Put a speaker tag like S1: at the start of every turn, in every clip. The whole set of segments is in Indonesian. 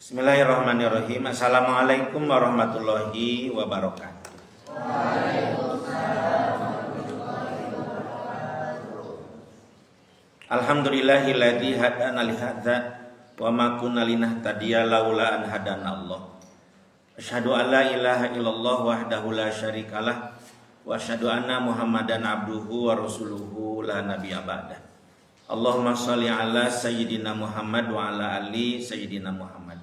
S1: Bismillahirrahmanirrahim. Assalamualaikum warahmatullahi wabarakatuh. Alhamdulillahilladzi hadana li hadza wa ma kunna linahtadiya laula an hadana Allah. Asyhadu an la ilaha illallah wahdahu la syarikalah wa asyhadu anna Muhammadan abduhu wa rasuluhu la nabiyya ba'dah. Allahumma shalli ala sayyidina Muhammad wa ala ali sayyidina Muhammad.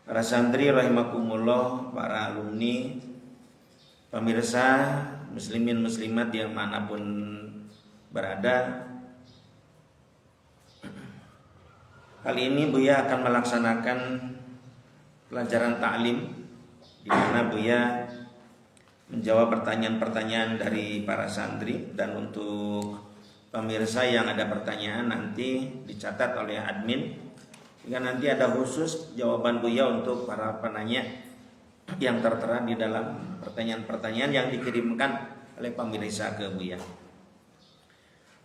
S1: Para santri rahimakumullah, para alumni, pemirsa, muslimin muslimat yang manapun berada. Kali ini Buya akan melaksanakan pelajaran ta'lim, di mana Buya menjawab pertanyaan-pertanyaan dari para santri, dan untuk pemirsa yang ada pertanyaan nanti dicatat oleh admin. Sehingga nanti ada khusus jawaban Buya untuk para penanya yang tertera di dalam pertanyaan-pertanyaan yang dikirimkan oleh pemirsa ke Buya.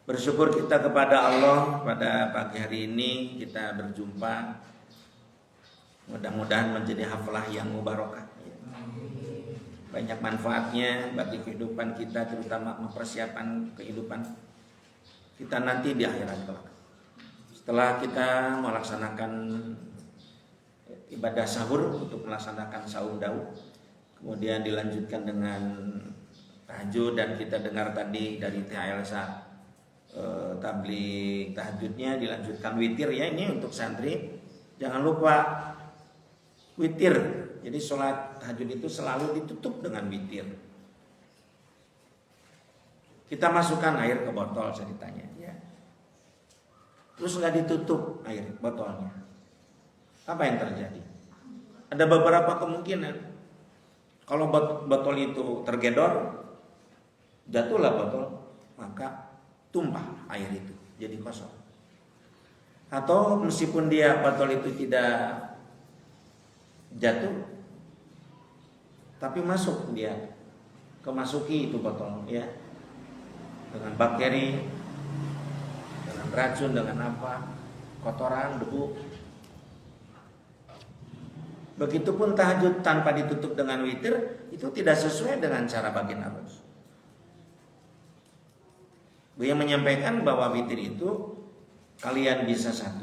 S1: Bersyukur kita kepada Allah pada pagi hari ini kita berjumpa. Mudah-mudahan menjadi hafalah yang mubarakah. Banyak manfaatnya bagi kehidupan kita, terutama mempersiapkan kehidupan kita nanti di akhirat kelak. Setelah kita melaksanakan ibadah sahur untuk melaksanakan saum daud, kemudian dilanjutkan dengan tahajud, dan kita dengar tadi dari Teh Elsa tabligh tahajudnya, dilanjutkan witir ya. Ini untuk santri jangan lupa witir. Jadi sholat tahajud itu selalu ditutup dengan witir. Kita masukkan air ke botol ceritanya ya. Terus nggak ditutup air botolnya, apa yang terjadi? Ada beberapa kemungkinan. Kalau botol itu tergedor, jatuhlah botol, maka tumpah air itu jadi kosong. Atau meskipun dia botol itu tidak jatuh, tapi masuk dia, kemasuki itu botol ya, dengan bakteri, dengan racun, dengan apa, kotoran, debu. Begitupun tahajud tanpa ditutup dengan witir, itu tidak sesuai dengan cara baginda Rasul. Beliau menyampaikan bahwa witir itu kalian bisa 1,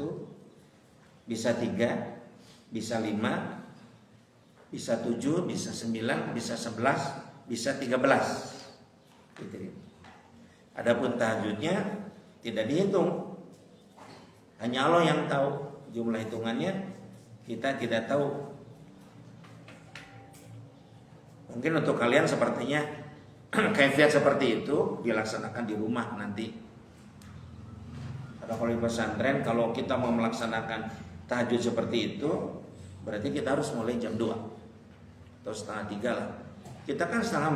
S1: bisa 3, bisa 5, bisa 7, bisa 9, bisa 11, bisa 13. Witir. Adapun tahajudnya tidak dihitung. Hanya Allah yang tahu jumlah hitungannya, kita tidak tahu. Mungkin untuk kalian sepertinya kaifiat seperti itu dilaksanakan di rumah nanti. Ada kalau di pesantren, kalau kita mau melaksanakan tahajud seperti itu, berarti kita harus mulai jam 2 atau setengah 3 lah. Kita kan setengah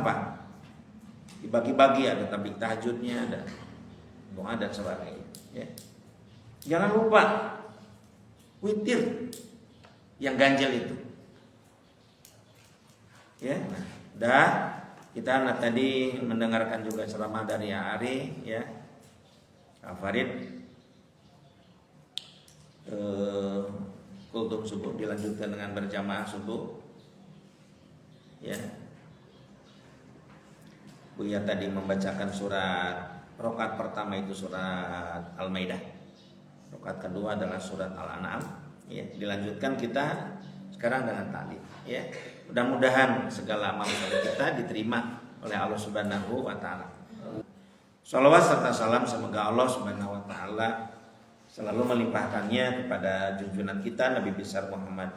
S1: 4. Dibagi-bagi, ada tablik tahajudnya, ada doa dan sebagainya ya. Jangan lupa witir yang ganjil itu ya. Nah, kita tadi mendengarkan juga ceramah dari Ari ya, Farid, kultum subuh dilanjutkan dengan berjamaah subuh ya. Buya tadi membacakan surat, rakaat pertama itu surat Al-Maidah, rakaat kedua adalah surat Al-An'am ya. Dilanjutkan kita sekarang dengan ta'lim ya. Mudah-mudahan segala amal kita diterima oleh Allah Subhanahu wa taala. Shalawat serta salam semoga Allah Subhanahu wa taala selalu melimpahkannya kepada junjungan kita Nabi besar Muhammad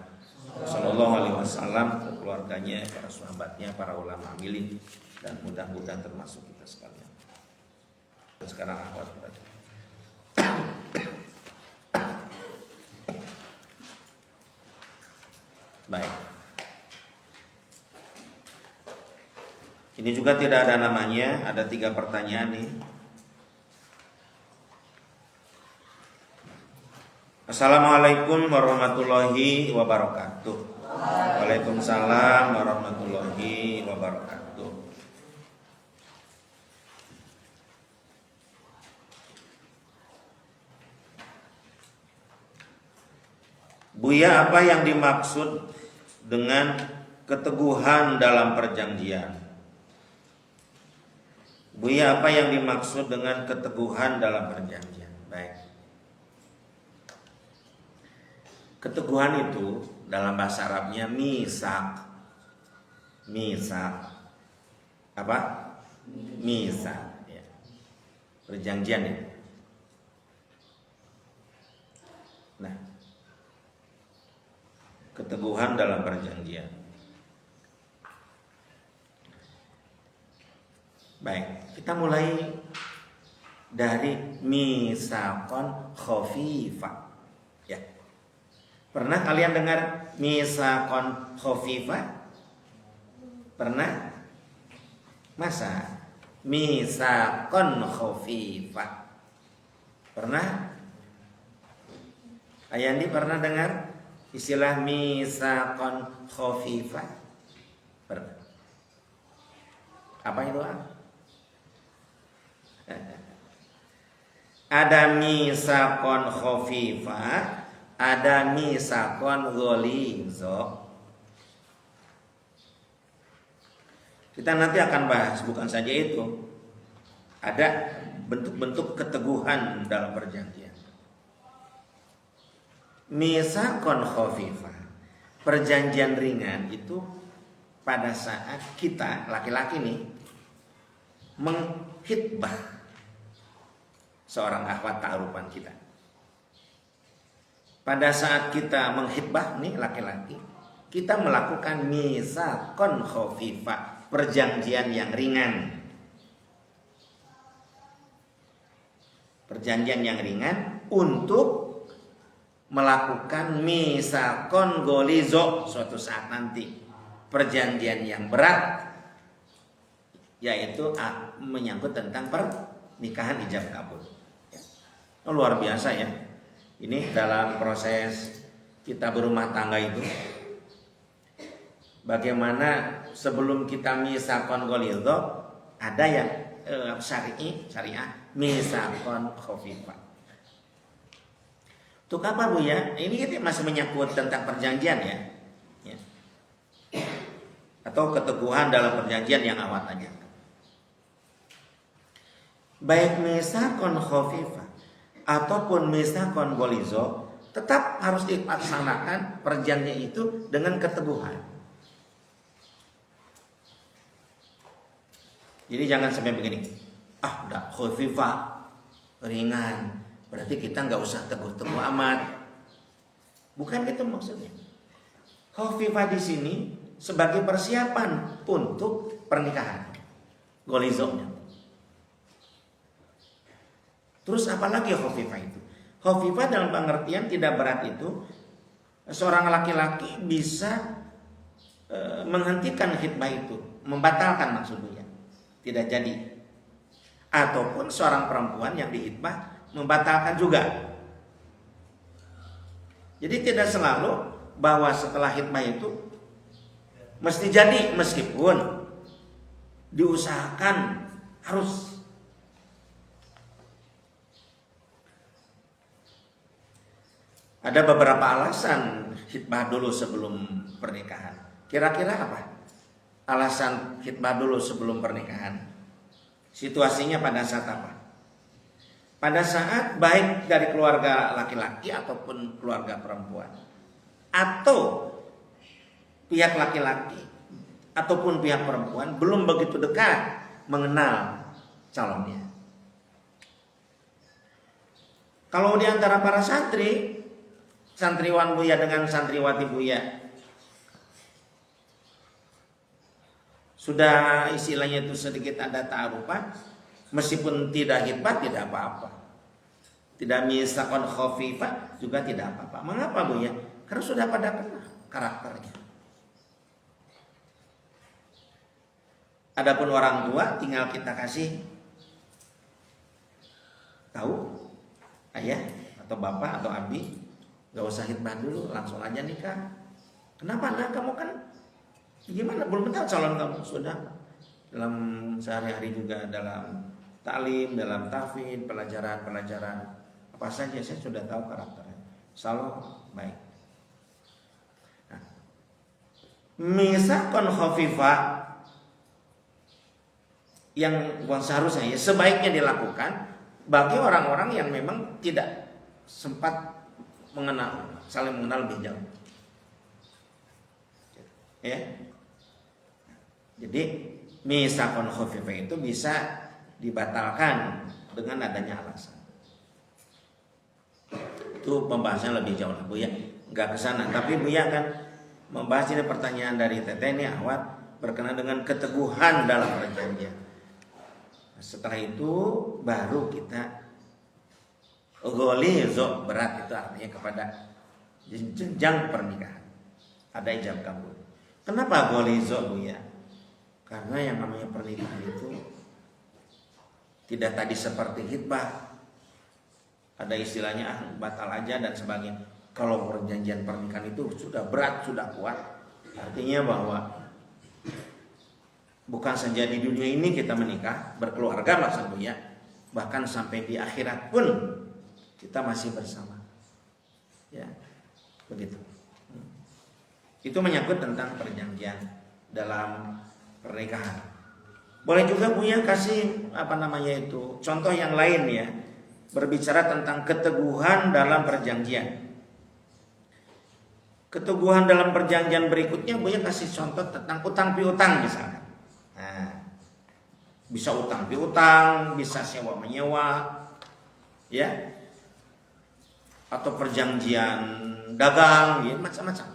S1: sallallahu alaihi wasallam, keluarganya, para sahabatnya, para ulama amilin, dan mudah-mudahan termasuk kita sekalian. Sekarang akhwat berarti. Baik. Ini juga tidak ada namanya, ada 3 pertanyaan nih. Assalamualaikum warahmatullahi wabarakatuh. Waalaikumsalam warahmatullahi wabarakatuh. Buya, apa yang dimaksud dengan keteguhan dalam perjanjian? Buya, apa yang dimaksud dengan keteguhan dalam perjanjian? Baik. Keteguhan itu dalam bahasa Arabnya misak. Misak. Apa? Misak. Ya. Perjanjian ya. Nah, keteguhan dalam perjanjian. Baik, kita mulai dari misakon khafifah. Ya. Pernah kalian dengar misakon khafifah? Pernah? Masa misakon khafifah? Pernah? Ayandi pernah dengar istilah misakon khafifah? Pernah? Apa itu? Ada misakon khafifah, ada misakon ghalizo. Kita nanti akan bahas, bukan saja itu. Ada bentuk-bentuk keteguhan dalam perjanjian. Misakon khafifah, perjanjian ringan itu pada saat kita laki-laki nih menghitbah seorang akhwat ta'arufan kita. Pada saat kita menghitbah nih laki-laki, kita melakukan misakon khafifah, perjanjian yang ringan. Perjanjian yang ringan untuk melakukan misakon golizo suatu saat nanti, perjanjian yang berat, yaitu menyangkut tentang pernikahan ijab kabul. Oh, luar biasa ya. Ini dalam proses kita berumah tangga itu, bagaimana sebelum kita misakon golizo ada yang syariah misakon khafifah. Untuk apa, Bu ya? Ini kita masih menyangkut tentang perjanjian ya. Atau keteguhan dalam perjanjian yang awal tanya. Baik misakon khafifah ataupun misakon golizo, tetap harus dilaksanakan perjanjian itu dengan keteguhan. Jadi jangan sampai begini. Udah khafifah, ringan, berarti kita nggak usah teguh-teguh amat. Bukan itu maksudnya. Khafifah di sini sebagai persiapan untuk pernikahan. Golizonya. Terus apalagi khafifah itu? Khafifah dalam pengertian tidak berat itu, seorang laki-laki bisa menghentikan khitbah itu, membatalkan maksudnya, tidak jadi. Ataupun seorang perempuan yang dihitbah membatalkan juga. Jadi tidak selalu bahwa setelah khitbah itu mesti jadi, meskipun diusahakan harus. Ada beberapa alasan khitbah dulu sebelum pernikahan. Kira-kira apa? Alasan khitbah dulu sebelum pernikahan. Situasinya pada saat apa? Pada saat baik dari keluarga laki-laki ataupun keluarga perempuan, atau pihak laki-laki ataupun pihak perempuan belum begitu dekat mengenal calonnya. Kalau di antara para santri, santriwan Buya dengan santriwati Buya sudah istilahnya itu sedikit ada ta'arufan, meskipun tidak khitbah tidak apa-apa, tidak misakon khafifah juga tidak apa-apa. Mengapa Buya? Karena sudah pada kenal karakternya. Adapun orang tua tinggal kita kasih tahu ayah atau bapak atau abi, gak usah khitbah dulu, langsung aja nikah. Kenapa? Nah, kamu kan gimana? Belum tahu calon kamu. Sudah dalam sehari-hari juga dalam taklim, dalam tahfidz, pelajaran apa saja saya sudah tahu karakternya. Selalu baik. misakon khafifah yang seharusnya ya sebaiknya dilakukan bagi orang-orang yang memang tidak sempat saling mengenal lebih jauh. Ya. Jadi misakon khafifah itu bisa dibatalkan dengan adanya alasan. Itu pembahasan lebih jauh lah Buya, nggak kesana. Tapi Buya akan membahas ini pertanyaan dari Teteh ini awat berkenaan dengan keteguhan dalam perjanjian. Setelah itu baru kita ghalizo, berat itu artinya kepada jenjang pernikahan. Ada ijab kabul. Kenapa ghalizo Buya? Karena yang namanya pernikahan itu tidak tadi seperti khitbah. Ada istilahnya batal aja dan sebagainya. Kalau perjanjian pernikahan itu sudah berat, sudah kuat. Artinya bahwa bukan saja di dunia ini kita menikah, berkeluarga maksudnya, bahkan sampai di akhirat pun kita masih bersama. Ya, begitu. Itu menyangkut tentang perjanjian dalam pernikahan. Boleh juga Buya kasih contoh yang lain ya, berbicara tentang keteguhan dalam perjanjian. Keteguhan dalam perjanjian berikutnya Buya kasih contoh tentang utang piutang misalnya. Nah, bisa utang piutang, bisa sewa menyewa, ya, atau perjanjian dagang, ya, macam-macam.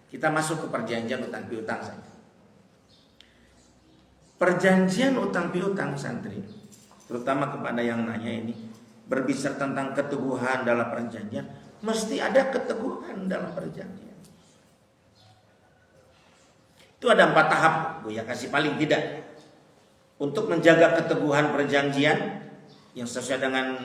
S1: Kita masuk ke perjanjian utang piutang saja. Perjanjian utang piutang santri, terutama kepada yang nanya ini, berbicara tentang keteguhan dalam perjanjian, mesti ada keteguhan dalam perjanjian. Itu ada 4 tahap, Buya kasih paling tidak untuk menjaga keteguhan perjanjian yang sesuai dengan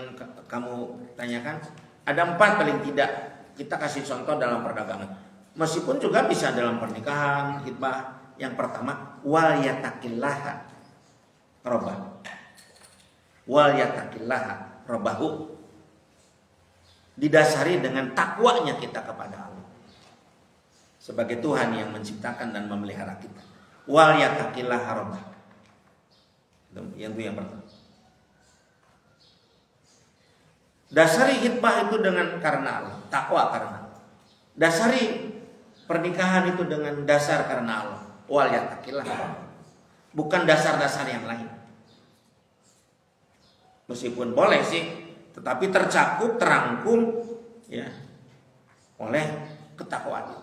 S1: kamu tanyakan. Ada 4 paling tidak kita kasih contoh dalam perdagangan. Meskipun juga bisa dalam pernikahan, khitbah. Yang pertama, wal yataqillaha robah. Wal yataqillaha robahu. Didasari dengan takwanya kita kepada Allah sebagai Tuhan yang menciptakan dan memelihara kita. Wal yataqillaha robah. Itu yang pertama. Dasari khitbah itu dengan karena Allah, takwa karena Allah. Dasari pernikahan itu dengan dasar karena Allah. Wal yattaqillah. Bukan dasar-dasar yang lain. Meskipun boleh sih, tetapi tercakup, terangkum ya oleh ketakwaan.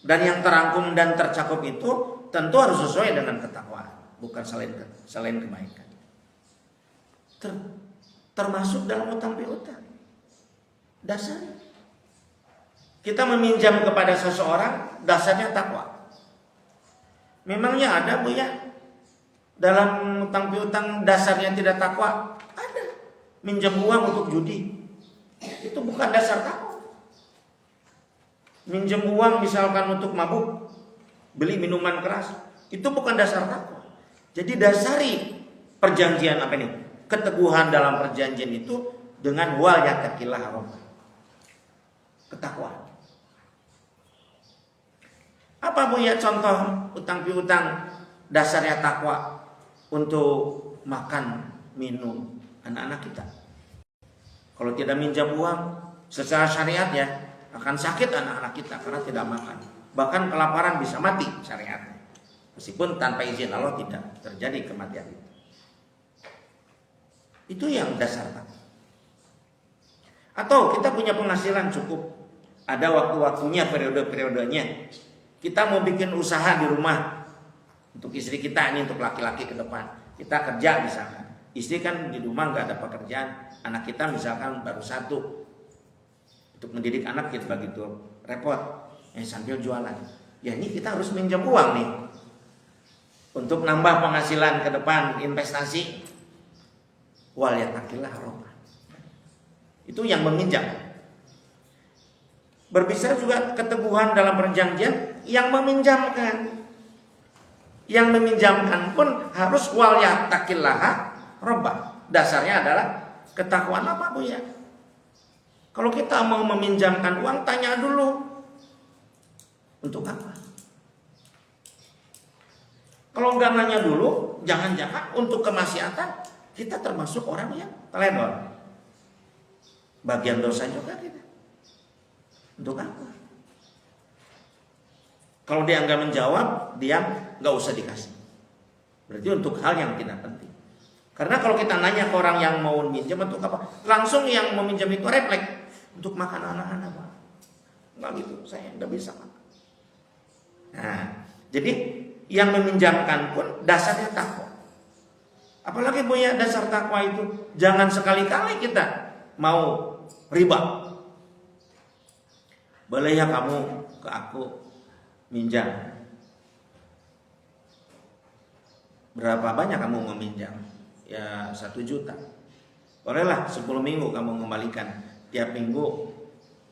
S1: Dan yang terangkum dan tercakup itu tentu harus sesuai dengan ketakwaan, bukan selain kebaikan. Termasuk dalam utang piutang. Dasarnya kita meminjam kepada seseorang, dasarnya takwa. Memangnya ada Buya dalam utang piutang dasarnya tidak takwa? Ada. Minjam uang untuk judi, itu bukan dasar takwa. Minjam uang misalkan untuk mabuk, beli minuman keras, itu bukan dasar takwa. Jadi dasari perjanjian apa ini? Keteguhan dalam perjanjian itu dengan wal yattaqillah rabbah. Ketakwaan. Apa Buya contoh utang piutang dasarnya takwa untuk makan minum anak-anak kita? Kalau tidak minjam uang secara syariat ya akan sakit anak-anak kita karena tidak makan. Bahkan kelaparan bisa mati syariatnya. Meskipun tanpa izin Allah tidak terjadi kematian itu. Itu yang dasar takwa. Atau kita punya penghasilan cukup, ada waktu-waktunya, periode-periodenya. Kita mau bikin usaha di rumah untuk istri kita, ini untuk laki-laki ke depan. Kita kerja misalkan, istri kan di rumah nggak ada pekerjaan, anak kita misalkan baru 1. Untuk mendidik anak kita begitu repot, sambil jualan. Ya ini kita harus minjam uang nih untuk nambah penghasilan ke depan, investasi. Wal yattaqillah rabbah. Itu yang meminjam. Berbicara juga keteguhan dalam perjanjian yang meminjamkan. Yang meminjamkan pun harus wal yattaqillah rabbah. Dasarnya adalah ketakwaan apa Buya? Kalau kita mau meminjamkan uang, tanya dulu untuk apa? Kalau nggak nanya dulu, jangan-jangan untuk kemaksiatan kita termasuk orang yang teledor. Bagian dosa juga kita. Untuk apa? Kalau dia nggak menjawab, dia nggak usah dikasih. Berarti untuk hal yang tidak penting. Karena kalau kita nanya ke orang yang mau minjam untuk apa, langsung yang meminjam itu refleks untuk makan anak-anak, Pak. Nggak gitu, saya nggak bisa makan. Nah, jadi yang meminjamkan pun dasarnya takwa. Apalagi punya dasar takwa itu, jangan sekali-kali kita mau riba. Boleh ya kamu ke aku minjam. Berapa banyak kamu meminjam? Ya 1 juta. Bolehlah 10 minggu kamu kembalikan. Tiap minggu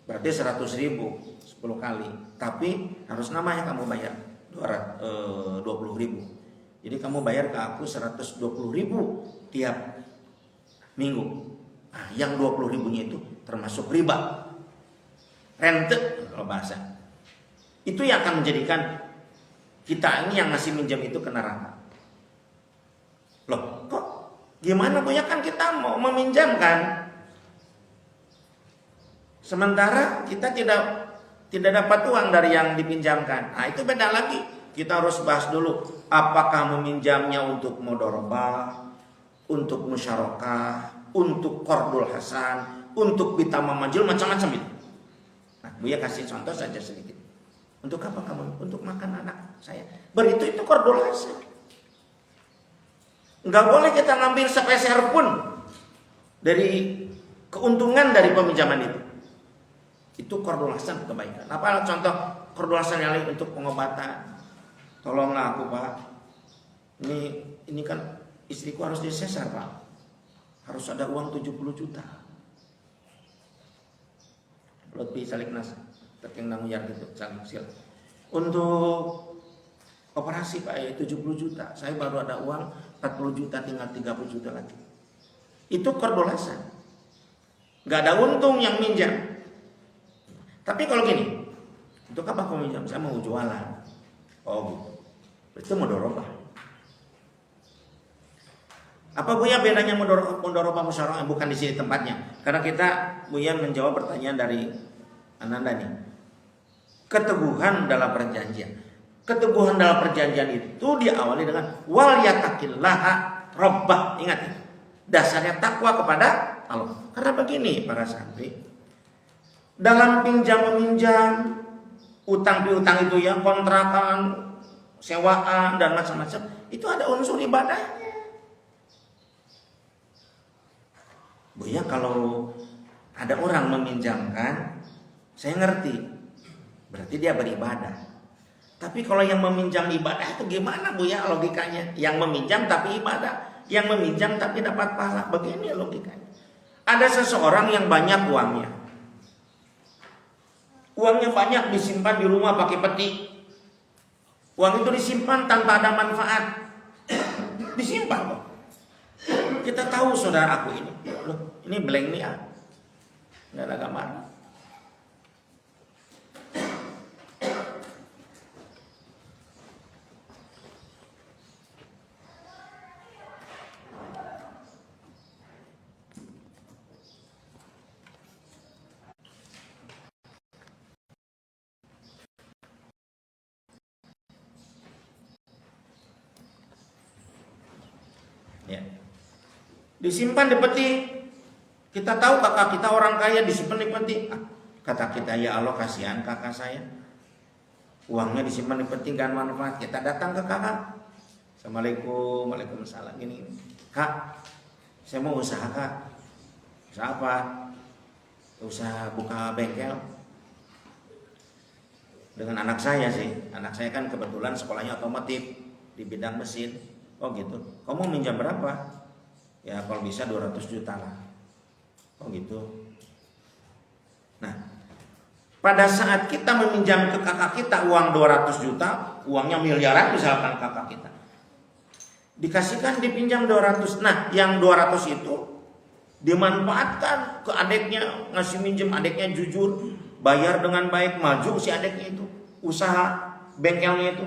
S1: berarti 100 ribu 10 kali. Tapi harus namanya kamu bayar 20 ribu. Jadi kamu bayar ke aku 120 ribu tiap minggu. Nah, yang 20 ribunya itu termasuk riba. Rente kalau bahasa. Itu yang akan menjadikan kita ini yang ngasih minjam itu ke neraka. Loh, kok gimana Bu ya, kan kita mau meminjamkan. Sementara kita tidak dapat uang dari yang dipinjamkan. Nah, itu beda lagi. Kita harus bahas dulu, apakah meminjamnya untuk mudharabah, untuk musyarakah, untuk qardul hasan, untuk bitama majul, macam-macam itu. Nah, Buya kasih contoh saja sedikit. Untuk apa kamu? Untuk makan anak saya. Itu qardul hasan. Enggak boleh kita ngambil sepeser pun dari keuntungan dari peminjaman itu. Itu qardul hasan, kebaikan. Apa contoh qardul hasan yang lain? Untuk pengobatan. Tolonglah aku, Pak. Ini kan istriku harus disesar, Pak. Harus ada uang 70 juta. Lutfi salik nas terkeng namuyar gitu, sil. Untuk operasi, Pak, 70 juta. Saya baru ada uang 40 juta, tinggal 30 juta lagi. Itu qardul hasan. Enggak ada untung yang minjam. Tapi kalau gini, untuk apa kamu minjam? Saya mau jualan. Oh gitu. Itu mudharabah. Apa Buya bedanya mudharabah musyarakah? Bukan di sini tempatnya. Karena kita Buya menjawab pertanyaan dari Ananda nih. Keteguhan dalam perjanjian. Keteguhan dalam perjanjian itu diawali dengan wal yattaqillaha rabbah. Ingat ya. Dasarnya takwa kepada Allah. Karena begini para santri, dalam pinjam meminjam, utang piutang itu ya, kontrakan, sewaan dan macam-macam, itu ada unsur ibadahnya. Buya kalau ada orang meminjamkan, saya ngerti, berarti dia beribadah. Tapi kalau yang meminjam ibadah itu gimana Buya logikanya? Yang meminjam tapi ibadah, yang meminjam tapi dapat pahala. Begini logikanya. Ada seseorang yang banyak uangnya. Uangnya banyak disimpan di rumah pakai peti. Uang itu disimpan tanpa ada manfaat. Disimpan kok. Kita tahu saudara aku ini. Loh, ini blank nih ah. Nggak ada gambar. Ya. Disimpan di peti. Kita tahu kakak kita orang kaya, disimpan di peti. Kata kita, ya Allah kasihan kakak saya. Uangnya disimpan di peti gak manfaat. Kita datang ke kakak. Assalamualaikum, waalaikumsalam. Gini, Kak, saya mau usaha Kak. Usaha apa? Usaha buka bengkel. Dengan anak saya sih. Anak saya kan kebetulan sekolahnya otomotif di bidang mesin. Oh gitu. Kamu minjam berapa? Ya kalau bisa 200 juta lah. Oh gitu. Nah, pada saat kita meminjam ke kakak kita uang 200 juta, uangnya miliaran misalkan kakak kita. Dikasihkan dipinjam 200. Nah, yang 200 itu dimanfaatkan ke adiknya, ngasih minjem adiknya jujur, bayar dengan baik, maju si adiknya itu, usaha bengkelnya itu.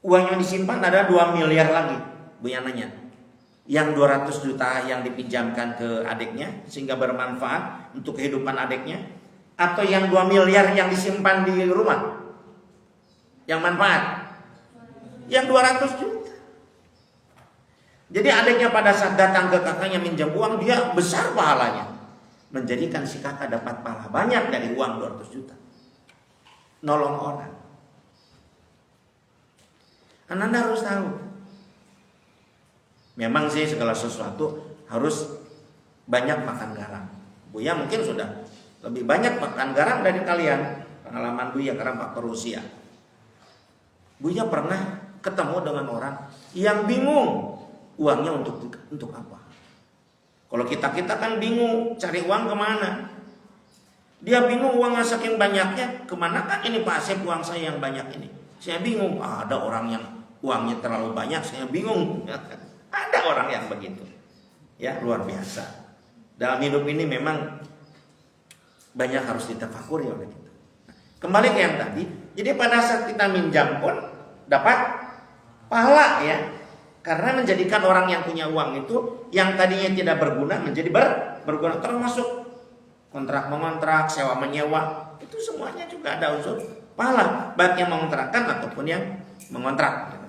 S1: Uang yang disimpan ada 2 miliar lagi. Buya nanya, yang 200 juta yang dipinjamkan ke adiknya sehingga bermanfaat untuk kehidupan adiknya, atau yang 2 miliar yang disimpan di rumah yang manfaat? Yang 200 juta. Jadi adiknya pada saat datang ke kakaknya minjam uang, dia besar pahalanya, menjadikan si kakak dapat pahala banyak dari uang 200 juta. Nolong orang. Anda harus tahu, memang sih segala sesuatu harus banyak makan garam. Buya mungkin sudah lebih banyak makan garam dari kalian. Pengalaman Buya karena faktor usia. Buya pernah ketemu dengan orang yang bingung uangnya untuk apa. Kalau kita kan bingung cari uang kemana. Dia bingung uangnya saking banyaknya, kemana kan ini Pak Asep uang saya yang banyak ini. Saya bingung, ada orang yang uangnya terlalu banyak, saya bingung. Ada orang yang begitu. Ya, luar biasa. Dalam hidup ini memang banyak harus ditafakuri oleh kita. Kembali ke yang tadi, jadi pada saat kita minjam pun dapat pahala ya. Karena menjadikan orang yang punya uang itu yang tadinya tidak berguna menjadi berguna, termasuk kontrak mengontrak, sewa menyewa, itu semuanya juga ada unsur pahala, baik yang mengontrakkan ataupun yang mengontrak.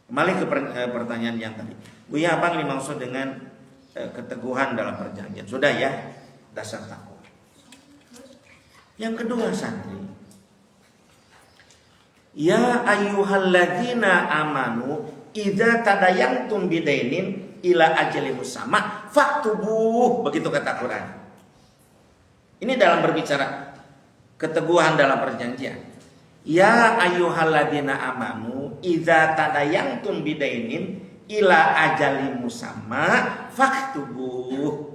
S1: Kembali ke pertanyaan yang tadi, Buya apa yang dimaksud dengan keteguhan dalam perjanjian? Sudah ya, dasar takwa. Yang kedua santri, ya ayyuhalladzina amanu idza tadayantum bidainin ila ajalin musamma faktubuh, begitu kata Quran. Ini dalam berbicara keteguhan dalam perjanjian. Ya ayyuhalladzina amanu idza tadayantum bidainin ila ajalin musamma faktubuh.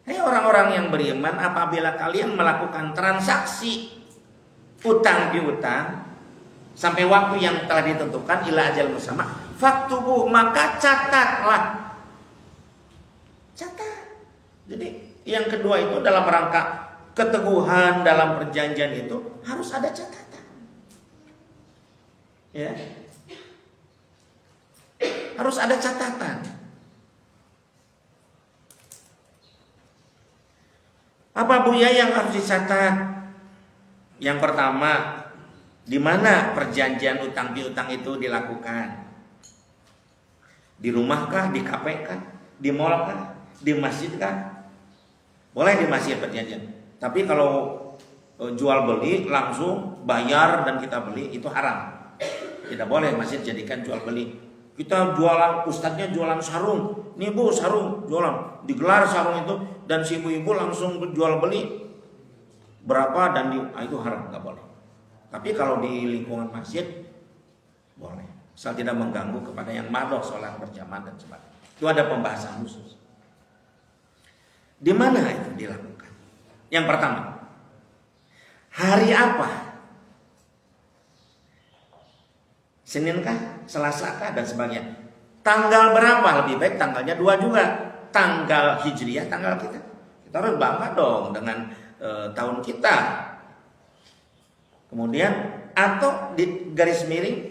S1: Hai orang-orang yang beriman, apabila kalian melakukan transaksi utang piutang sampai waktu yang telah ditentukan ila ajal musamma faktubuh, maka catatlah. Catat. Jadi yang kedua itu dalam rangka keteguhan dalam perjanjian itu harus ada catatan. Ya. Harus ada catatan. Apa Buya yang harus dicatat? Yang pertama, di mana perjanjian utang piutang itu dilakukan? Di rumahkah, di kafe kah, di mall kah, di masjid kah? Boleh di masjid perjanjian. Tapi kalau jual beli langsung bayar dan kita beli itu haram. Tidak boleh masjid jadikan jual beli. Kita jualan, ustadznya jualan sarung. Nih Bu, sarung jualan. Digelar sarung itu dan si ibu-ibu langsung jual beli berapa dan itu haram, nggak boleh. Tapi kalau di lingkungan masjid boleh. Asal tidak mengganggu kepada yang madhok sholat berjamaah dan sebagainya. Itu ada pembahasan khusus. Di mana itu dilakukan? Yang pertama, hari apa? Senin kah? Selasa kah? Dan sebagainya. Tanggal berapa? Lebih baik tanggalnya 2 juga. Tanggal hijriah, tanggal kita. Kita harus bangga dong dengan tahun kita. Kemudian atau di garis miring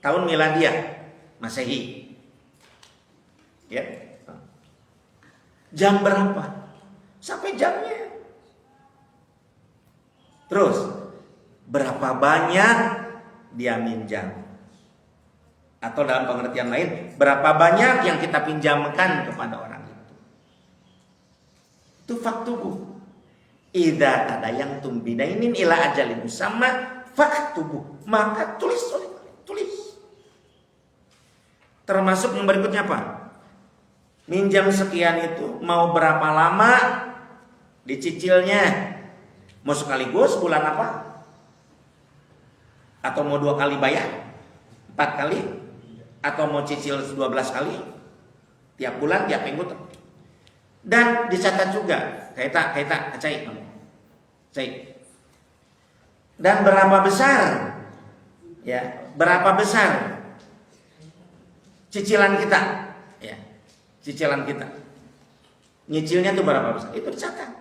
S1: tahun miladiah Masehi. Ya. Jam berapa? Sampai jamnya. Terus berapa banyak dia minjam? Atau dalam pengertian lain, berapa banyak yang kita pinjamkan kepada orang itu? Itu faktubuh. Idza tadayantum bidainin ila ajalin musamma faktubuh. Maka tulis. Termasuk yang berikutnya apa? Minjam sekian itu mau berapa lama dicicilnya? Mau sekaligus bulan apa? Atau mau 2 kali bayar? 4 kali? Atau mau cicil 12 kali? Tiap bulan, tiap minggu? Dan dicatat juga. Kaita, cai. Dan berapa besar? Ya, berapa besar cicilan kita? Ya, cicilan kita. Nyicilnya itu berapa besar? Itu dicatat.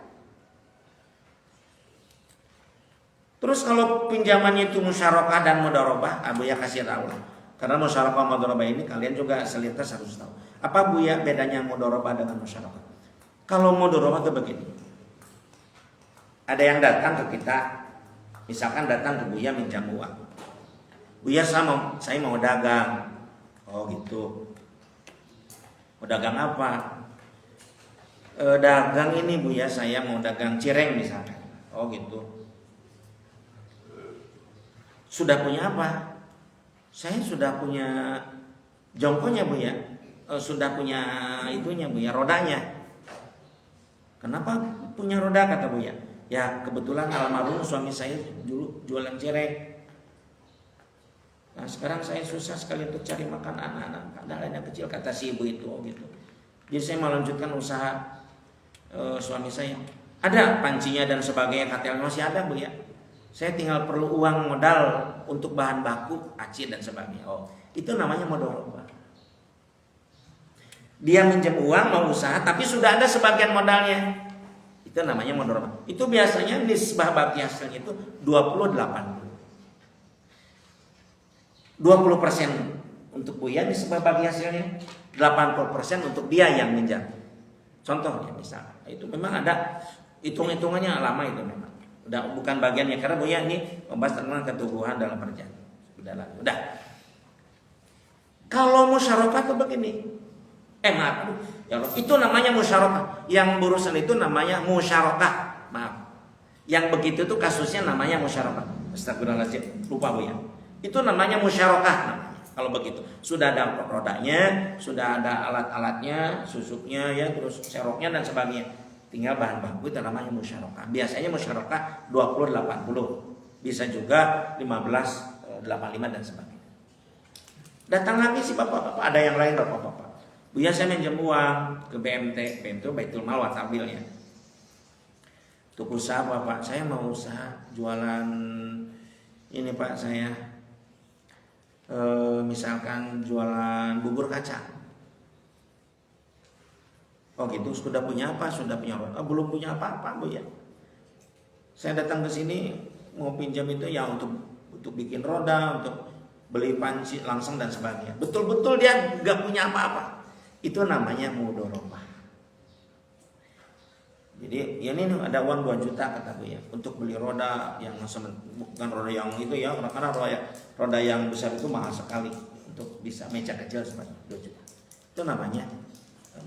S1: Terus kalau pinjamannya itu musyarakah dan mudharabah, Buya kasih tahu lah. Karena musyarakah mudharabah ini kalian juga selintas harus tahu. Apa Buya bedanya mudharabah dengan musyarakah? Kalau mudharabah itu begini. Ada yang datang ke kita, misalkan datang ke Buya minjam uang. Buya saya mau dagang. Oh gitu. Mau dagang apa? Dagang ini Buya, saya mau dagang cireng misalkan. Oh gitu. Sudah punya apa? Saya sudah punya jongkonya Buya. Sudah punya itunya Buya, rodanya. Kenapa punya roda kata Buya? Ya kebetulan almarhum suami saya dulu jualan cireng. Nah sekarang saya susah sekali untuk cari makan anak-anak. Ada yang kecil kata si ibu itu. Oh gitu. Jadi saya melanjutkan usaha suami saya. Ada pancinya dan sebagainya, KTL masih ada Buya. Saya tinggal perlu uang modal untuk bahan baku, aci dan sebagainya. Oh itu namanya mudharabah. Dia minjem uang mau usaha tapi sudah ada sebagian modalnya. Itu namanya mudharabah. Itu biasanya nisbah bagi hasilnya itu 20-80. 20% untuk Buya nisbah bagi hasilnya, 80% untuk dia yang minjam. Contohnya misalnya, itu memang ada hitung-hitungannya lama itu memang. Udah bukan bagiannya karena Buya ini membahas tentang ketubuhan dalam perjanjian. Udah. Kalau musyarakah itu begini. Maaf, ya Allah, itu namanya musyarakah. Yang berurusan itu namanya musyarakah. Maaf. Yang begitu tuh kasusnya namanya musyarakah. Astagfirullahaladzim, lupa Buya. Itu namanya musyarakah namanya. Kalau begitu, sudah ada rodanya, sudah ada alat-alatnya, susuknya ya, terus seroknya dan sebagainya. Tinggal bahan baku itu namanya musyarakah. Biasanya musyarakah 20-80. Bisa juga 15-85 dan sebagainya. Datang lagi si bapak-bapak, ada yang lain bapak-bapak. Buya saya minjem uang ke BMT itu Baitul Mal Watabilnya. Untuk usaha Pak, saya mau usaha jualan ini Pak, saya misalkan jualan bubur kacang. Oh gitu, sudah punya apa? Sudah punya roda? Belum punya apa-apa Buya. Saya datang ke sini mau pinjam itu ya untuk bikin roda, untuk beli panci langsung dan sebagainya. Betul-betul dia nggak punya apa-apa. Itu namanya mudharabah. Jadi ya ini ada uang 2 juta kata Buya untuk beli roda yang bukan roda yang itu ya, karena roda yang besar itu mahal sekali untuk bisa meja kecil seperti 2 juta. Itu namanya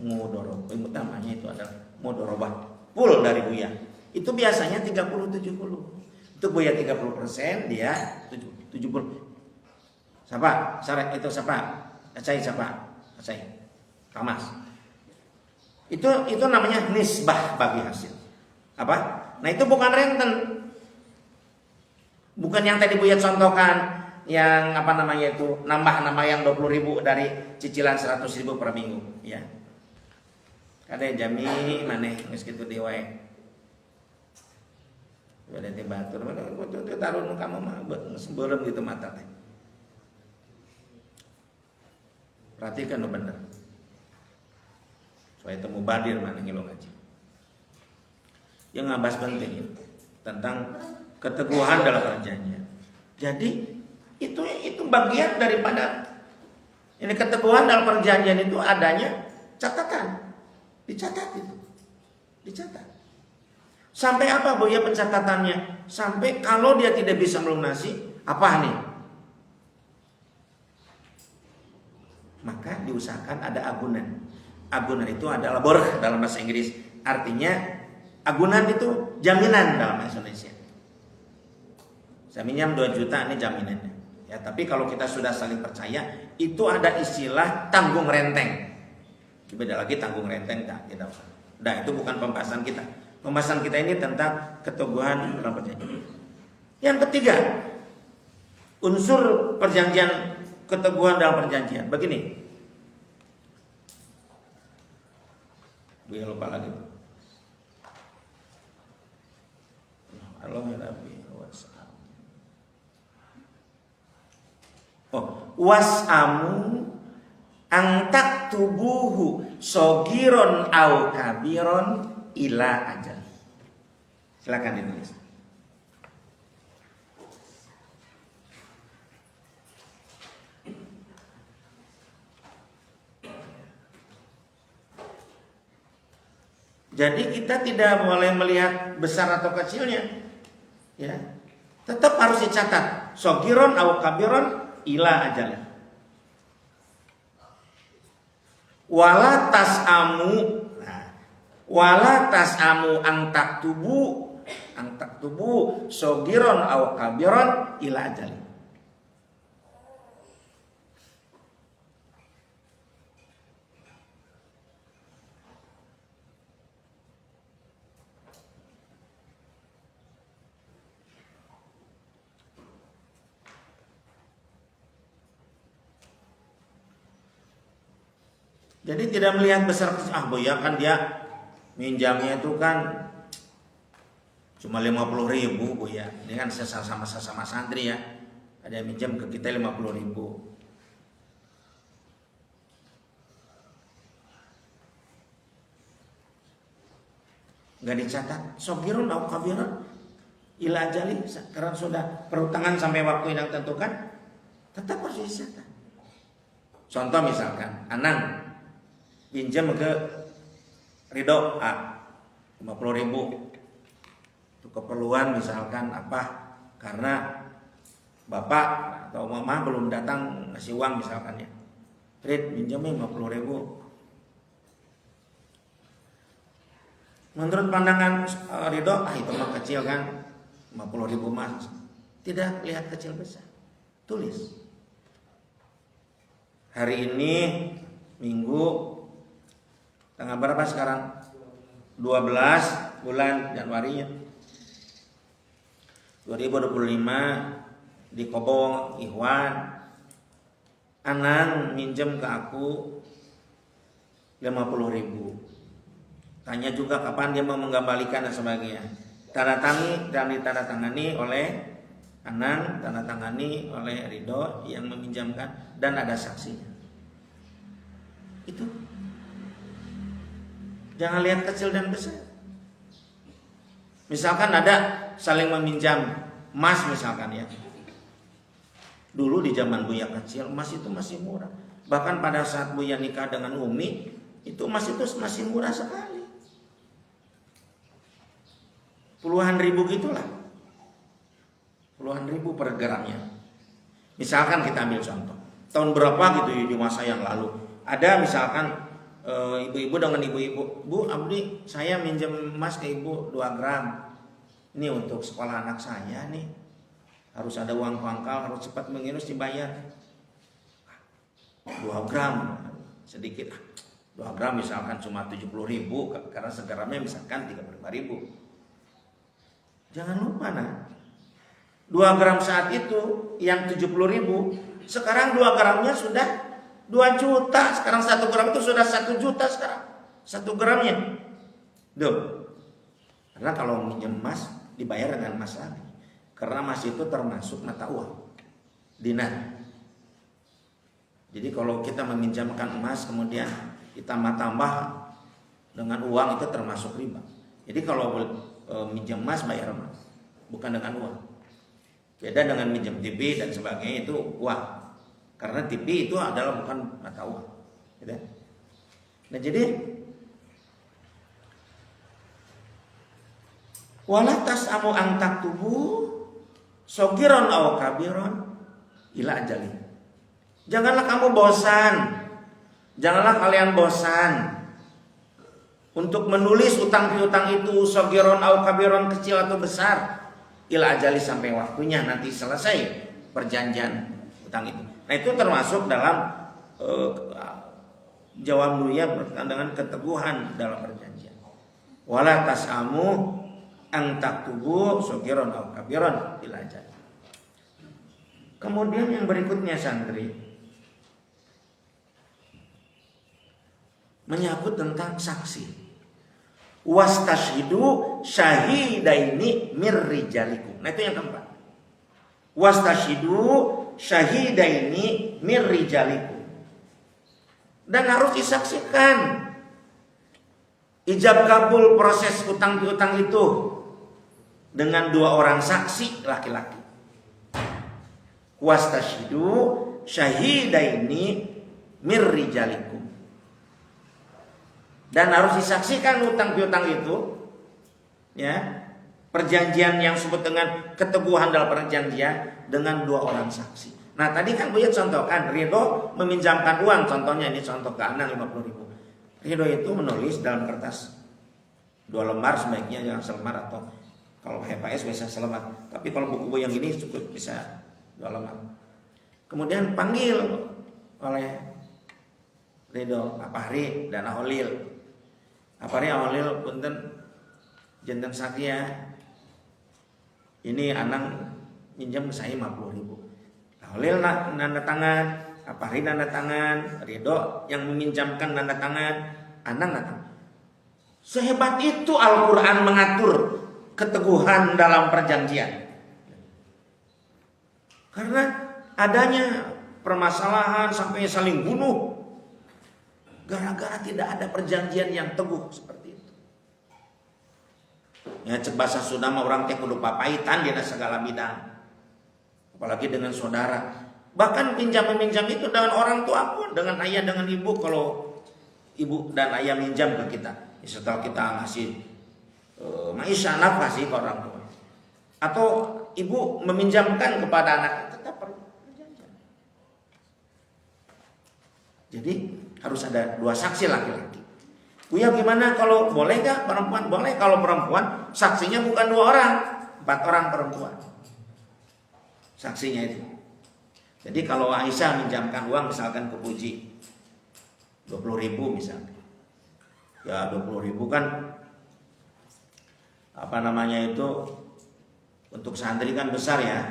S1: mudharabah. Namanya itu adalah mudharabah. Full dari Buya. Itu biasanya 30-70. Untuk Buya 30%, dia 70. Siapa? Sarek itu siapa? Acai siapa? Acai. Kamas. Itu namanya nisbah bagi hasil. Apa? Nah itu bukan renten. Bukan yang tadi Buya contohkan yang apa namanya itu nambah nama yang 20.000 dari cicilan 100.000 per minggu, ya. Kada jami maneh geus kitu deui wae. Bade teh batur, itu tarun kamu mah sebelum gitu mata teh. Perhatikan lo bener. Supaya temu badir mana ngilo ngaji. Yang ngabas penting tentang keteguhan dalam perjanjian. Jadi itu bagian daripada ini keteguhan dalam perjanjian itu adanya catatan. Dicatat itu. Dicatat. Sampai apa Buya pencatatannya? Sampai kalau dia tidak bisa melunasi, apa nih? Maka diusahakan ada agunan. Agunan itu adalah borg dalam bahasa Inggris. Artinya agunan itu jaminan dalam bahasa Indonesia. Saya minjam 2 juta ini jaminannya. Ya, tapi kalau kita sudah saling percaya, itu ada istilah tanggung renteng. Beda lagi tanggung renteng tidak usah. Nah, itu bukan pembahasan kita. Pembahasan kita ini tentang keteguhan dalam perjanjian. Yang ketiga, unsur perjanjian keteguhan dalam perjanjian. Begini. Gue lupa lagi. Allah ya Rabbi was'am. Was'amu angtak tubuhu sogiron au kabiron ila ajal. Silakan ditulis. Jadi kita tidak boleh melihat besar atau kecilnya, ya. Tetap harus dicatat. Sogiron au kabiron ila ajali. Wala tas'amu, wala tas'amu ang taktubu sogiron au kabiron ila ajali. Jadi tidak melihat besar kecil. Buya kan dia minjamnya itu kan cuma 50.000 Buya. Ini kan sama santri ya. Ada yang minjam ke kita 50.000. Gak dicatat. Sogirun au kabirun ila ajali. Karena sudah perutangan sampai waktu yang tentukan, tetap harus dicatat. Contoh misalkan, Anang pinjam ke Ridho 50.000 untuk keperluan misalkan apa, karena bapak atau mama belum datang ngasih uang misalkan ya. Rid, pinjamnya 50.000. Menurut pandangan Ridho, itu mah kecil kan, 50.000 mas. Tidak lihat kecil besar, tulis. Hari ini Minggu tanggal berapa sekarang? 12 bulan Januari 2025 di Kobong Ikhwan. Anang minjem ke aku 50.000. Tanya juga kapan dia mau mengembalikan dan sebagainya. Ditandatangani oleh Anang, tandatangani oleh Ridho yang meminjamkan, dan ada saksinya. Itu. Jangan lihat kecil dan besar. Misalkan ada saling meminjam emas misalkan ya. Dulu di zaman Buya kecil emas itu masih murah. Bahkan pada saat Buya nikah dengan Umi, itu emas itu masih murah sekali. Puluhan ribu gitulah. Puluhan ribu per gramnya. Misalkan kita ambil contoh. Tahun berapa gitu di masa yang lalu. Ada misalkan ibu-ibu dengan ibu-ibu, Bu Abdi saya minjem emas ke ibu 2 gram. Ini untuk sekolah anak saya nih. Harus ada uang pangkal, harus cepat mengurus dibayar. 2 gram sedikit. 2 gram misalkan cuma 70.000, karena segramnya misalkan 35.000. Jangan lupa 2 gram saat itu yang 70.000, sekarang 2 gramnya sudah 2 juta. Sekarang 1 gram itu sudah 1 juta sekarang. 1 gramnya. Duh. Karena kalau minjem emas dibayar dengan emas lagi. Karena emas itu termasuk mata uang. Dinar. Jadi kalau kita meminjamkan emas kemudian kita tambah dengan uang, itu termasuk riba. Jadi kalau minjem emas bayar emas, bukan dengan uang. Beda dengan minjem TV dan sebagainya, itu uang. Karena TV itu adalah bukan mata uang, gitu. Nah jadi wala tas'amu an taktubu sogiron aw kabiron ila ajali. Janganlah kamu bosan, janganlah kalian bosan untuk menulis utang piutang itu, sogiron aw kabiron, kecil atau besar, ila ajali, sampai waktunya nanti selesai perjanjian utang itu. Nah itu termasuk dalam jawab Buya dengan keteguhan dalam perjanjian. Wala tas'amu an taktubu sogiron aw kabiron ila ajali. Kemudian yang berikutnya santri menyangkut tentang saksi. Wastashhidu syahidaini mirrijalikum. Nah itu yang keempat. Wastashhidu syahidaini mirrijalikum. Dan harus disaksikan ijab kabul proses utang piutang itu dengan 2 orang saksi laki-laki. Wastashhidu syahidaini mirrijalikum. Dan harus disaksikan utang piutang itu, ya, perjanjian yang disebut dengan keteguhan dalam perjanjian dengan 2 orang saksi. Nah tadi kan Buya contohkan ridho meminjamkan uang, contohnya ini contoh ke anak 50.000. Ridho itu menulis dalam kertas 2 lembar, sebaiknya jangan selembar, atau kalau HPS bisa selembar. Tapi kalau buku yang ini cukup bisa 2 lembar. Kemudian panggil oleh Ridho Pak Fahri dan Aholil. Pak Fahri Aholil punten janten Satya. Ini anak minjam ke saya 50.000. Aholil nanda tangan, Pak Fahri nanda tangan, Ridho yang meminjamkan nanda tangan, anak nanda tangan. Sehebat itu Al-Quran mengatur keteguhan dalam perjanjian. Karena adanya permasalahan sampai saling bunuh gara-gara tidak ada perjanjian yang teguh seperti itu. Ya cek bahasa Sunda mah orang teh kudu papaitan dina segala bidang. Apalagi dengan saudara. Bahkan pinjam-meminjam itu dengan orang tua pun, dengan ayah, dengan ibu. Kalau ibu dan ayah minjam ke kita, setelah kita ngasih maisha nafkah sih ke orang tua, atau ibu meminjamkan kepada anak, tetap perlu perjanjian. Jadi harus ada 2 saksi laki-laki. Buya gimana kalau boleh gak perempuan? Boleh kalau perempuan saksinya bukan 2 orang, 4 orang perempuan saksinya itu. Jadi kalau Aisyah minjamkan uang misalkan ke Puji 20.000 misalnya, ya 20.000 kan apa namanya itu untuk santri kan besar ya.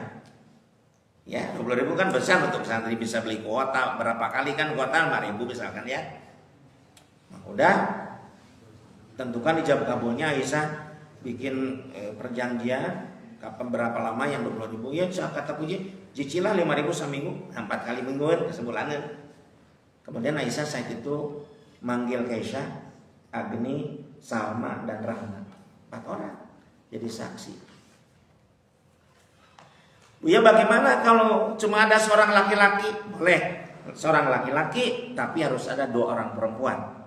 S1: Ya 20.000 kan besar untuk santri, bisa beli kuota berapa kali kan, kuota 5.000 misalkan ya. Nah, udah tentukan ijab kabulnya Aisyah bikin perjanjian kapan berapa lama yang 20.000 ya, kata Puji cicilah 5.000 seminggu, 4 kali mingguan sebulanan. Kemudian Aisyah saat itu manggil Keisha, Agni, Salma dan Rahma, 4 orang jadi saksi. Buya bagaimana kalau cuma ada seorang laki-laki? Boleh seorang laki-laki, tapi harus ada 2 orang perempuan.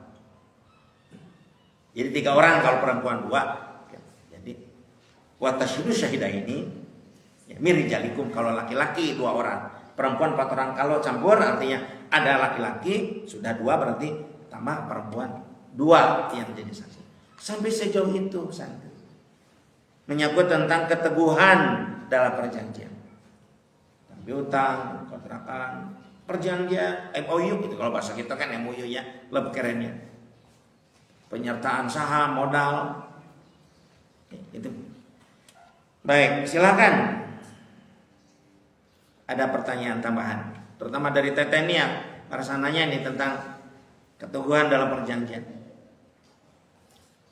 S1: Jadi 3 orang kalau perempuan 2. Jadi watasyidu syahidah ini ya, mirijalikum kalau laki-laki 2 orang, perempuan 4 orang. Kalau campur artinya ada laki-laki sudah 2, berarti tambah perempuan 2 yang jadi saksi. Sampai sejauh itu santri menyangkut tentang keteguhan dalam perjanjian. Piutang, kontrakan, perjanjian, MOU gitu. Kalau bahasa kita kan MOU ya, lebih kerennya. Penyertaan saham, modal. Itu. Baik, silakan. Ada pertanyaan tambahan, terutama dari Tetenia, parasananya ini tentang keteguhan dalam perjanjian.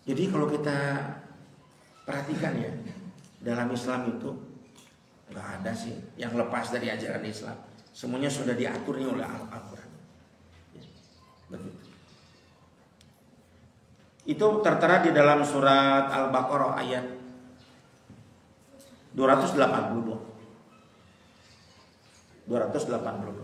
S1: Jadi kalau kita perhatikan ya, dalam Islam itu nggak ada sih yang lepas dari ajaran Islam. Semuanya sudah diaturnya oleh Al-Quran. Begitu. Itu tertera di dalam surat Al-Baqarah ayat 282.